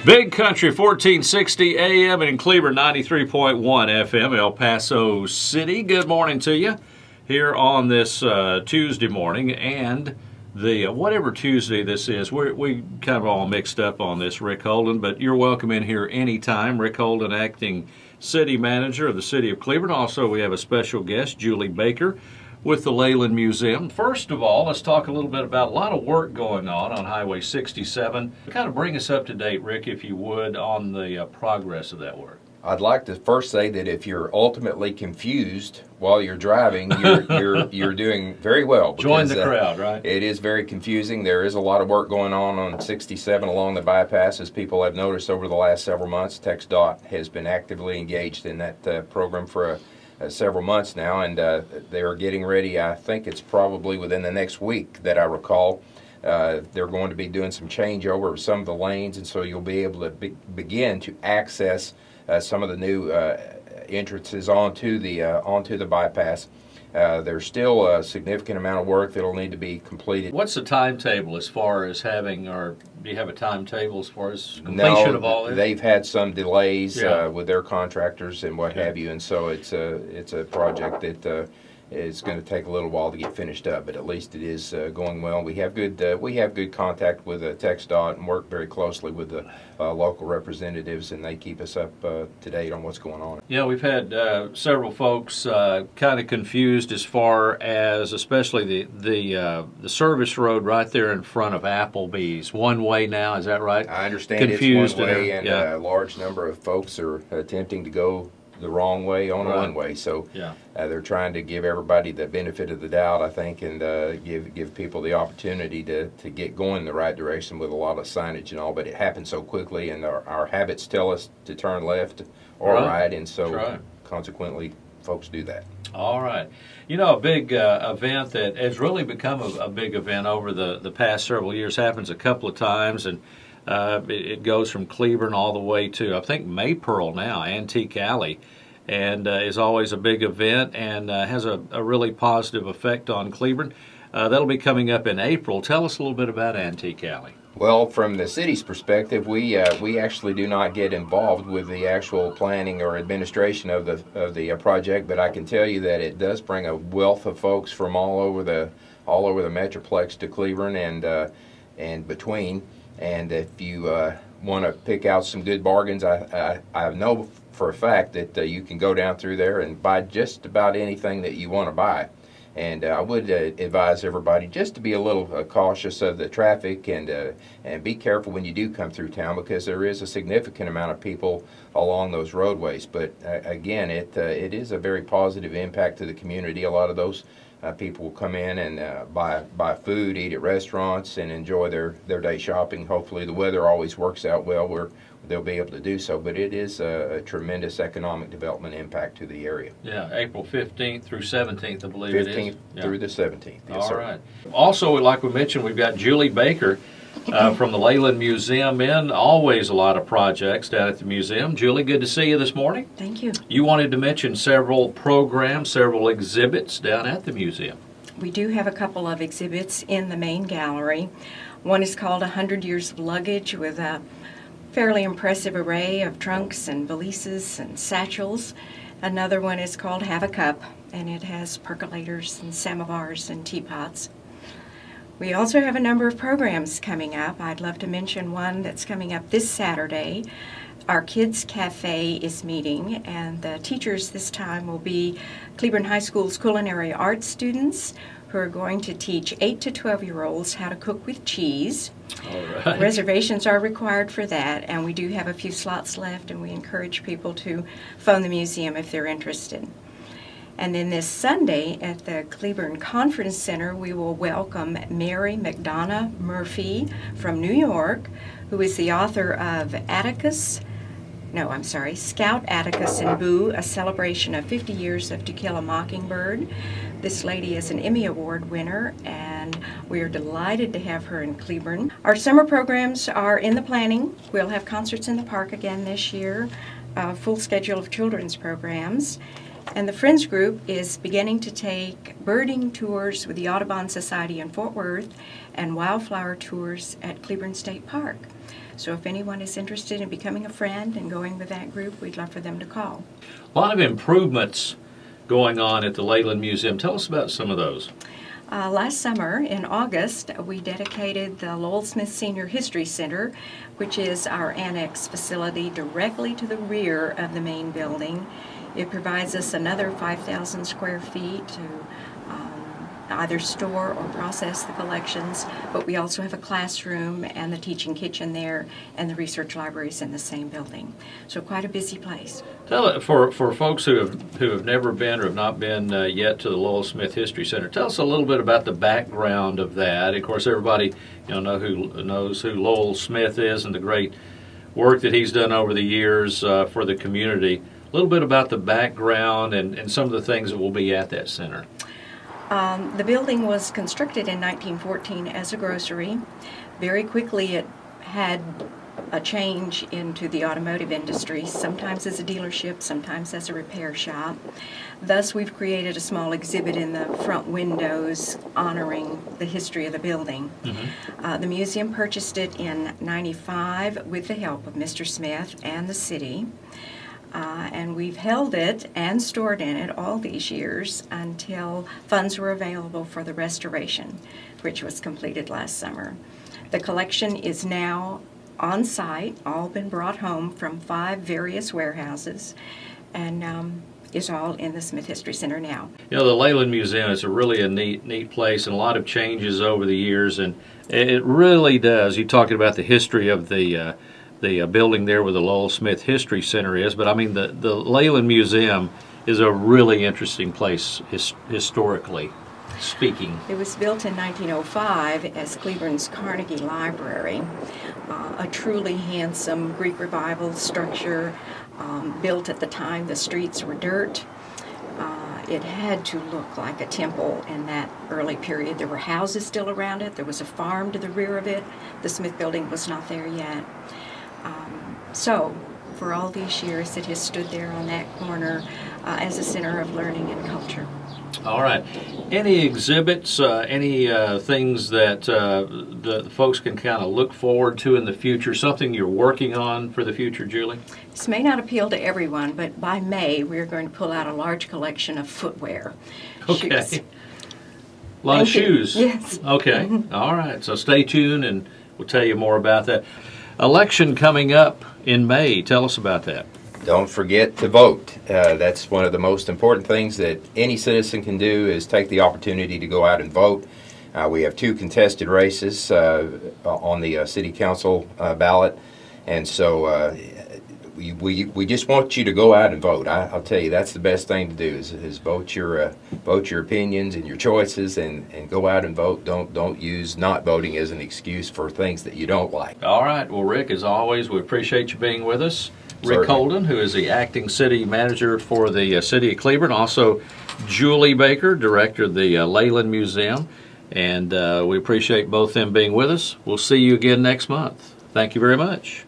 Big Country 1460 AM and in Cleveland 93.1 FM, El Paso City. Good morning to you here on this Tuesday morning, and the whatever Tuesday this is, we kind of all mixed up on this, Rick Holden, but you're welcome in here anytime. Rick Holden, acting City Manager of the City of Cleveland. Also, we have a special guest, Julie Baker, with the Layland Museum. First of all, let's talk a little bit about a lot of work going on Highway 67. Kind of bring us up to date, Rick, if you would, on the progress of that work. I'd like to first say that if you're ultimately confused while you're driving, you're doing very well. Because, join the crowd, right? It is very confusing. There is a lot of work going on 67 along the bypass, as people have noticed over the last several months. TxDOT has been actively engaged in that program for several months now, and they're getting ready. I think it's probably within the next week that I recall. They're going to be doing some changeover of some of the lanes, and so you'll be able to begin to access some of the new entrances onto the bypass. There's still a significant amount of work that'll need to be completed. What's the timetable as far as having, or do you have a timetable as far as completion of all this? They've had some delays with their contractors and what have you, and so it's a project that it's going to take a little while to get finished up, but at least it is going well. We have good contact with TxDOT and work very closely with the local representatives, and they keep us up to date on what's going on. Yeah, we've had several folks kind of confused as far as, especially the service road right there in front of Applebee's. One way now, is that right? I understand confused it's one way, and a large number of folks are attempting to go the wrong way on a one-way, so they're trying to give everybody the benefit of the doubt, I think, and give people the opportunity to get going in the right direction with a lot of signage and all, but it happens so quickly, and our habits tell us to turn left or right, and so consequently folks do that. All right. You know, a big event that has really become a big event over the past several years, happens a couple of times, and it goes from Cleveland all the way to, I think, Maypearl now, Antique Alley, and is always a big event and has a really positive effect on Cleveland. That'll be coming up in April. Tell us a little bit about Antique Alley. Well, from the city's perspective, we actually do not get involved with the actual planning or administration of the project, but I can tell you that it does bring a wealth of folks from all over the Metroplex to Cleveland and between. And if you want to pick out some good bargains, I know for a fact that you can go down through there and buy just about anything that you want to buy. And I would advise everybody just to be a little cautious of the traffic and be careful when you do come through town, because there is a significant amount of people along those roadways. But again, it is a very positive impact to the community. A lot of those people will come in and buy food, eat at restaurants, and enjoy their day shopping. Hopefully the weather always works out well where they'll be able to do so, but it is a tremendous economic development impact to the area. Yeah, April 15th through 17th, I believe it is. 15th through the 17th. Yes, all right. Also, like we mentioned, we've got Julie Baker from the Layland Museum in. Always a lot of projects down at the museum. Julie, good to see you this morning. Thank you. You wanted to mention several programs, several exhibits down at the museum. We do have a couple of exhibits in the main gallery. One is called 100 Years of Luggage, with a fairly impressive array of trunks and valises and satchels. Another one is called Have a Cup, and it has percolators and samovars and teapots. We also have a number of programs coming up. I'd love to mention one that's coming up this Saturday. Our Kids Cafe is meeting, and the teachers this time will be Cleveland High School's culinary arts students, who are going to teach 8 to 12-year-olds how to cook with cheese. All right. Reservations are required for that, and we do have a few slots left, and we encourage people to phone the museum if they're interested. And then this Sunday at the Cleveland Conference Center, we will welcome Mary McDonough Murphy from New York, who is the author of Scout Atticus and Boo, a celebration of 50 years of To Kill a Mockingbird. This lady is an Emmy Award winner, and we are delighted to have her in Cleveland. Our summer programs are in the planning. We'll have concerts in the park again this year, a full schedule of children's programs. And the Friends Group is beginning to take birding tours with the Audubon Society in Fort Worth and wildflower tours at Cleveland State Park. So if anyone is interested in becoming a friend and going with that group, we'd love for them to call. A lot of improvements going on at the Layland Museum. Tell us about some of those. Last summer, in August, we dedicated the Lowell Smith Senior History Center, which is our annex facility directly to the rear of the main building. It provides us another 5,000 square feet to either store or process the collections, but we also have a classroom and the teaching kitchen there, and the research libraries in the same building. So quite a busy place. For folks who have never been or have not been yet to the Lowell Smith History Center, tell us a little bit about the background of that. Of course, everybody knows who Lowell Smith is and the great work that he's done over the years for the community. A little bit about the background and some of the things that will be at that center. The building was constructed in 1914 as a grocery. Very quickly it had a change into the automotive industry, sometimes as a dealership, sometimes as a repair shop. Thus we've created a small exhibit in the front windows honoring the history of the building. The museum purchased it in '95 with the help of Mr. Smith and the city. And we've held it and stored in it all these years until funds were available for the restoration, which was completed last summer. The collection is now on site, all been brought home from 5 various warehouses, and is all in the Smith History Center now. The Layland Museum is really a neat place, and a lot of changes over the years, and it really does. You talking about the history of the building there where the Lowell Smith History Center is, but I mean the Layland Museum is a really interesting place historically speaking. It was built in 1905 as Cleveland's Carnegie Library, a truly handsome Greek Revival structure built at the time the streets were dirt. It had to look like a temple in that early period. There were houses still around it. There was a farm to the rear of it. The Smith Building was not there yet. So, for all these years, it has stood there on that corner as a center of learning and culture. All right. Any exhibits, any things that the folks can kind of look forward to in the future, something you're working on for the future, Julie? This may not appeal to everyone, but by May, we're going to pull out a large collection of footwear. Okay. Shoes. A lot of shoes. Yes. Okay. All right. So stay tuned, and we'll tell you more about that. Election coming up in May. Tell us about that. Don't forget to vote. That's one of the most important things that any citizen can do, is take the opportunity to go out and vote. We have 2 contested races on the city council ballot, and so we just want you to go out and vote. I'll tell you, that's the best thing to do is vote your opinions and your choices, and go out and vote. Don't use not voting as an excuse for things that you don't like. All right. Well, Rick, as always, we appreciate you being with us. Rick Certainly. Holden, who is the acting city manager for the city of Cleveland. Also, Julie Baker, director of the Layland Museum. And we appreciate both them being with us. We'll see you again next month. Thank you very much.